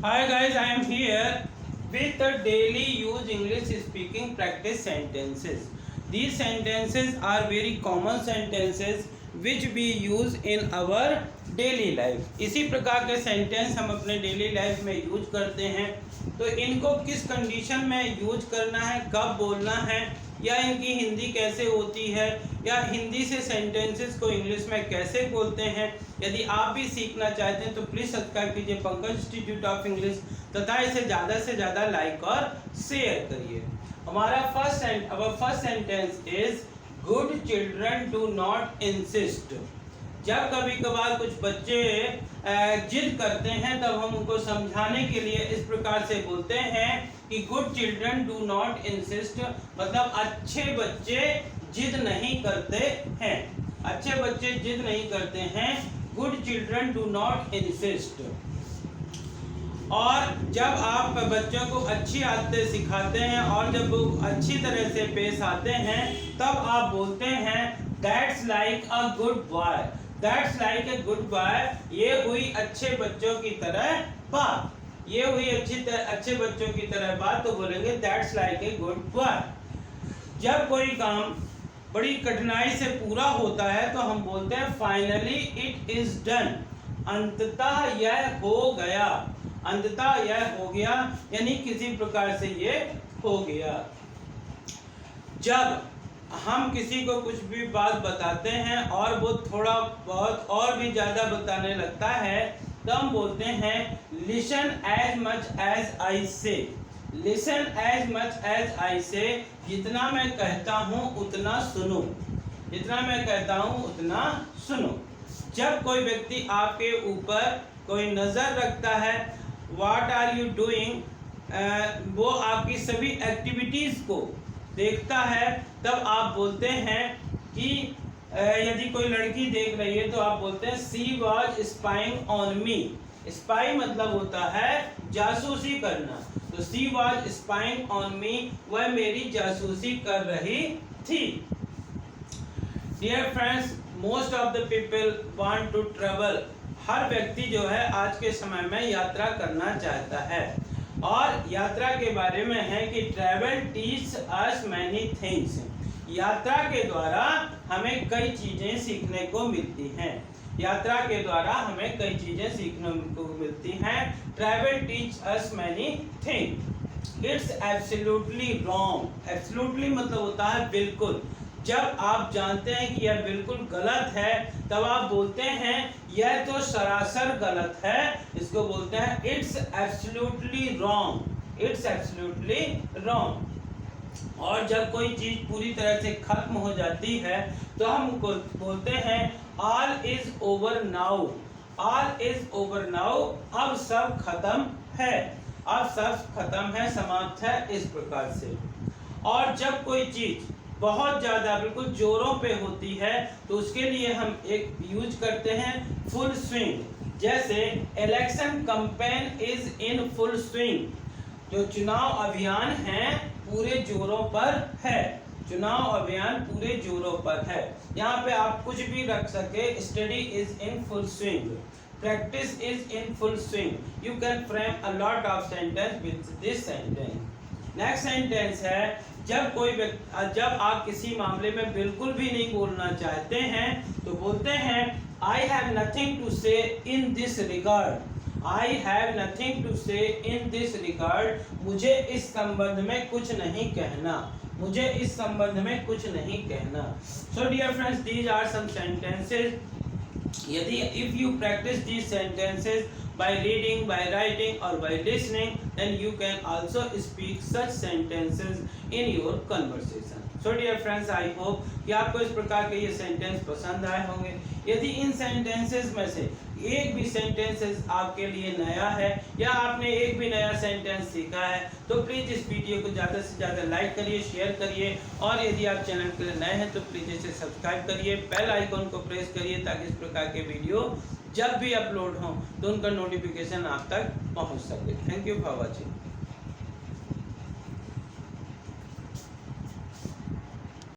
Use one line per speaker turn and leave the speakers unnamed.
Hi guys, I am here with the daily use English speaking practice sentences. These sentences are very common sentences which we use in our daily life. इसी प्रकार के sentence हम अपने daily life में use करते हैं। तो इनको किस कंडीशन में यूज करना है, कब बोलना है, या इनकी हिंदी कैसे होती है, या हिंदी से सेंटेंसेस को इंग्लिश में कैसे बोलते हैं, यदि आप भी सीखना चाहते हैं तो प्लीज़ सब्सक्राइब कीजिए पंकज इंस्टीट्यूट ऑफ इंग्लिश तथा इसे ज़्यादा से ज़्यादा लाइक और शेयर करिए। हमारा first sentence is good children do not insist. जब कभी कभार कुछ बच्चे जिद करते हैं तब हम उनको समझाने के लिए इस प्रकार से बोलते हैं कि good children do not insist, मतलब अच्छे बच्चे जिद नहीं करते हैं। अच्छे बच्चे जिद नहीं करते हैं। Good children do not insist. और जब आप बच्चों को अच्छी आदतें सिखाते हैं और जब वो अच्छी तरह से पेश आते हैं तब आप बोलते हैं that's like a good boy. That's like a good boy, ये हुई अच्छे बच्चों की तरह बात। ये हुई अच्छे बच्चों की तरह बात, तो बोलेंगे that's like a good boy. जब कोई काम बड़ी कठिनाई से पूरा होता है तो हम बोलते हैं फाइनली इट इज डन। अंततः यह हो गया। अंततः यह हो गया, यानी किसी प्रकार से ये हो गया। जब हम किसी को कुछ भी बात बताते हैं और वो थोड़ा बहुत और भी ज़्यादा बताने लगता है तो हम बोलते हैं listen as much as I say. Listen as much as I say, जितना मैं कहता हूँ उतना सुनो। जितना मैं कहता हूँ उतना सुनो। जब कोई व्यक्ति आपके ऊपर कोई नज़र रखता है, व्हाट आर यू डूइंग, वो आपकी सभी एक्टिविटीज़ को देखता है, तब आप बोलते हैं कि यदि कोई लड़की देख रही है तो आप बोलते हैं she was spying on me. Spy मतलब होता है जासूसी करना। तो she was spying on me, वह मेरी जासूसी कर रही थी। Dear friends, most of the people want to travel. हर व्यक्ति जो है आज के समय में यात्रा करना चाहता है, और यात्रा के बारे में है कि travel teach us many things. यात्रा के द्वारा हमें कई चीज़ें सीखने को मिलती हैं। यात्रा के द्वारा हमें कई चीज़ें सीखने को मिलती हैं। Travel teach us many things. It's absolutely wrong. Absolutely मतलब होता है बिल्कुल। जब आप जानते हैं कि यह बिल्कुल गलत है तब आप बोलते हैं यह तो सरासर गलत है। इसको बोलते हैं it's absolutely wrong. It's absolutely wrong. और जब कोई चीज़ पूरी तरह से खत्म हो जाती है तो हम बोलते हैं all is over now. All is over now, अब सब खत्म है। अब सब खत्म है, समाप्त है, इस प्रकार से। और जब कोई चीज़ बहुत ज़्यादा बिल्कुल जोरों पे होती है तो उसके लिए हम एक यूज करते हैं फुल स्विंग। जैसे election campaign is in full swing. जो चुनाव अभियान है पूरे जोरों पर है। चुनाव अभियान पूरे जोरों पर है। यहाँ पे आप कुछ भी रख सके। Study is in full swing. Practice is in full swing. You can frame a lot of sentence with this sentence. Next sentence है जब आप किसी मामले में बिल्कुल भी नहीं बोलना चाहते हैं तो बोलते हैं आई have nothing to say in this regard. I have nothing to say in this regard. मुझे इस संबंध में कुछ नहीं कहना। मुझे इस संबंध में कुछ नहीं कहना। So dear friends, these are some sentences. यदि if you practice these sentences by reading, by writing or by listening, then you can also speak such sentences in your conversation. So dear friends, I hope कि आपको इस प्रकार के ये sentence पसंद आए होंगे। यदि इन सेंटेंसेस में से एक भी सेंटेंसेस आपके लिए नया है या आपने एक भी नया सेंटेंस सीखा है तो प्लीज़ इस वीडियो को ज़्यादा से ज़्यादा लाइक करिए, शेयर करिए, और यदि आप चैनल के लिए नए हैं तो प्लीज़ इसे सब्सक्राइब करिए, बेल आइकन को प्रेस करिए ताकि इस प्रकार के वीडियो जब भी अपलोड हों तो उनका नोटिफिकेशन आप तक पहुंच सके। Thank you for watching.